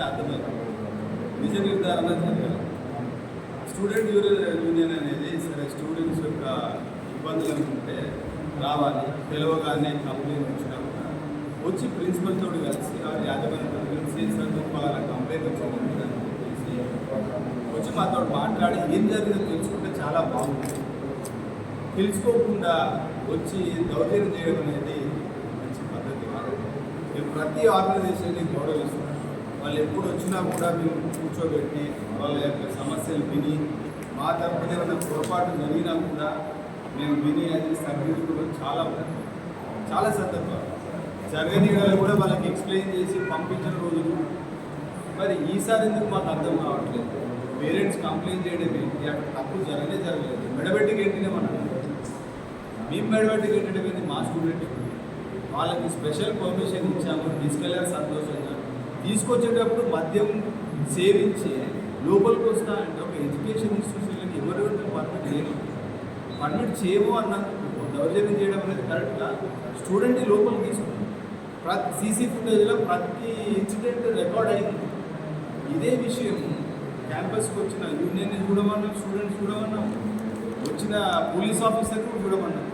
అర్థమైంది. నిజ నిర్ధారణ జరగాలి. స్టూడెంట్ యూనియన్ అనేది సరే స్టూడెంట్స్ యొక్క ఇబ్బందులు ఉంటే రావాలి, పిలవగానే కంప్లైంట్ వచ్చినా కూడా వచ్చి ప్రిన్సిపల్ తోటి కలిసి ఆ యాజమాన్యంతో కలిసి సర్దుకోవాల కంప్లైంట్ వచ్చిందని చెప్పేసి వచ్చి మాతో మాట్లాడి ఏం జరిగిందో తెలుసుకుంటే చాలా బాగుంటుంది. తెలుసుకోకుండా వచ్చి దౌర్జన్యం చేయడం అనేది మంచి పద్ధతి కాదు. మేము ప్రతి ఆర్గనైజేషన్ని గౌరవిస్తున్నాం. వాళ్ళు ఎప్పుడు వచ్చినా కూడా మేము కూర్చోబెట్టి వాళ్ళ యొక్క సమస్యలు విని మా తరపున ఏమైనా పొరపాటు జరిగినా కూడా మేము విని అది సరిదిద్దుకోవడం చాలా సందర్భాలు జరగని కూడా వాళ్ళకి ఎక్స్ప్లెయిన్ చేసి పంపించిన రోజులు. మరి ఈసారి ఎందుకు మాకు అర్థం కావట్లేదు. పేరెంట్స్ కంప్లైంట్ చేయడం ఏంటి, అక్కడ తప్పు జరగలేదు. మెడబెట్టికి ఏంటినే మనం మేము మెడబెట్టికి ఏంటంటే మా స్టూడెంట్ వాళ్ళకి స్పెషల్ పర్మిషన్ ఇచ్చాము, తీసుకెళ్ళారు సంతోషంగా. తీసుకొచ్చేటప్పుడు మద్యం సేవించి లోపలికి వస్తా అంటే ఒక ఎడ్యుకేషన్ ఇన్స్టిట్యూషన్లకి ఎవరెవరికి పర్మిట్ లేదు. పర్మిట్ చేయము అన్నందుకు దౌర్జన్యం చేయడం అనేది కరెక్ట్గా స్టూడెంట్ని లోపలికి తీసుకుంటాం. ప్రతి సీసీ ఫుటేజ్లో ప్రతి ఇన్సిడెంట్ రికార్డ్ అయింది. ఇదే విషయం క్యాంపస్కి వచ్చిన యూనియన్ని చూడమన్నాం, స్టూడెంట్స్ చూడమన్నాం, వచ్చిన పోలీస్ ఆఫీసర్ని చూడమన్నాం.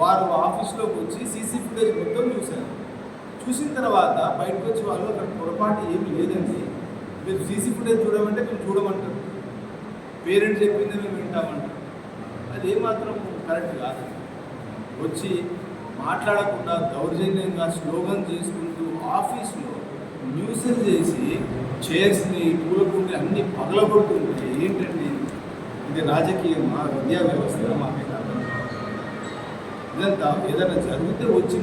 వారు ఆఫీస్లోకి వచ్చి సీసీ ఫుటేజ్ మొత్తం చూశారు. చూసిన తర్వాత బయటకు వచ్చి వాళ్ళు అక్కడ పొరపాటు ఏమి లేదండి, మీరు సీసీ ఫుటేజ్ చూడమంటే మేము చూడమంటారు, పేరెంట్స్ చెప్పింది మేము వింటామంటారు. అది ఏమాత్రం కరెక్ట్ కాదు. వచ్చి మాట్లాడకుండా దౌర్జన్యంగా స్లోగన్ చేసుకుంటూ ఆఫీస్లో న్యూసెన్స్ చేసి చైర్స్ని కూలకుంటే అన్ని పగలగొడుతుంటే ఏంటండి ఇది? రాజకీయమా, విద్యా వ్యవస్థ? మాకే కాదు. ఇదంతా ఏదైనా జరిగితే వచ్చి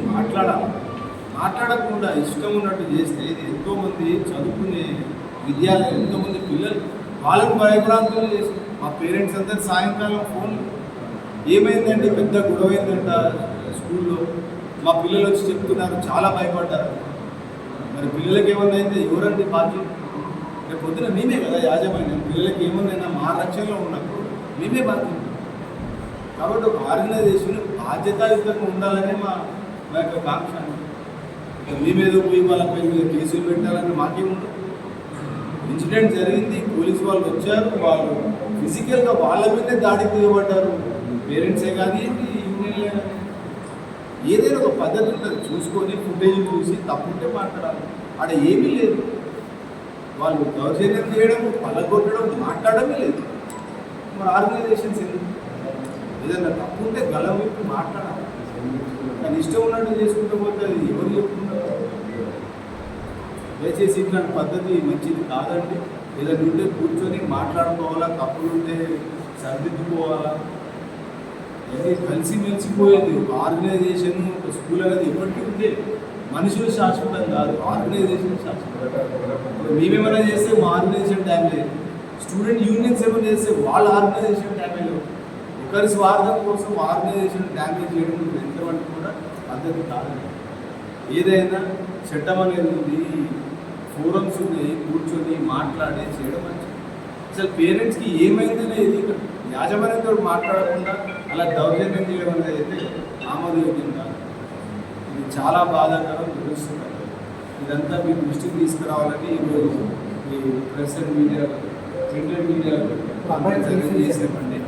మాట్లాడకుండా ఇష్టం ఉన్నట్టు చేస్తే ఇది ఎంతోమంది చదువుకునే విద్యాలయం, ఎంతోమంది పిల్లలు వాళ్ళకు భయభ్రాంతులు చేసి మా పేరెంట్స్ అందరు సాయంకాలం ఫోన్లు ఏమైందండి, పెద్ద గొడవ అయిందంట స్కూల్లో, మా పిల్లలు వచ్చి చెప్తున్నారు, చాలా భయపడ్డారు. మరి పిల్లలకి ఏమన్నా అయితే ఎవరండి బాధ్యత? రేపు పొద్దున మేమే కదా యాజమాన్యం. పిల్లలకి ఏమన్నా మా రక్షణలో ఉన్నప్పుడు మేమే బాధ్యత. కాబట్టి ఒక ఆర్గనైజేషన్ బాధ్యతాయుతంగా ఉండాలనే మా యొక్క కాంక్ష. మేమేదో పోయి వాళ్ళపై మీద కేసులు పెట్టాలని మాకేముండదు. ఇన్సిడెంట్ జరిగింది, పోలీసు వాళ్ళు వచ్చారు, వాళ్ళు ఫిజికల్గా వాళ్ళ మీదే దాడికి దిగబడ్డారు. పేరెంట్సే కానీ యూనియన్లే కానీ ఏదైనా ఒక పద్ధతి ఉంటుంది. చూసుకొని ఫుటేజ్ చూసి తప్పుంటే మాట్లాడాలి. ఆడ ఏమీ లేదు. వాళ్ళు దౌర్జన్యం చేయడం, పలగొట్టడం, మాట్లాడమే లేదు. మరి ఆర్గనైజేషన్స్ ఎందుకు? ఏదైనా తప్పు ఉంటే గలం విప్పి మాట్లాడాలి. కానీ ఇష్టం ఉన్నట్టు చేసుకుంటూ పోతే అది ఎవరు చెప్పుకుంటారు? దయచేసి ఇట్లాంటి పద్ధతి మంచిది కాదండి. ఏదైనా ఉంటే కూర్చొని మాట్లాడుకోవాలా, తప్పులు ఉంటే సరిదిద్దుకోవాలా. ఇది కలిసి మెలిసిపోయేది. ఒక ఆర్గనైజేషన్, ఒక స్కూల్ అనేది ఎప్పటికీ ఉంటే మనుషులు శాశ్వతం కాదు, ఆర్గనైజేషన్ శాశ్వతం. మేమేమైనా చేస్తే మా ఆర్గనైజేషన్ డ్యామేజ్, స్టూడెంట్ యూనియన్స్ ఏమైనా చేస్తే వాళ్ళ ఆర్గనైజేషన్ డ్యామేజ్. ఒకరి స్వార్థం కోసం ఆర్గనైజేషన్ డ్యామేజ్ చేయడం ఎంతమంది కూడా పద్ధతి కాదు. ఏదైనా చట్టం అనేది ఉంది, ఫోరమ్స్ ఉన్నాయి, కూర్చొని మాట్లాడి చేయడం మంచిది. అసలు పేరెంట్స్కి ఏమైందనేది యాజమాన్యంతో మాట్లాడకుండా అలా దౌర్జన్యం చేయడం అనేది అయితే ఆమోదయోగ్యం కాదు. ఇది చాలా బాధాకరం, తెలుస్తున్నారు. ఇదంతా మీ దృష్టికి తీసుకురావాలని ఈరోజు ఈ press and media, printed media చేసే పండి.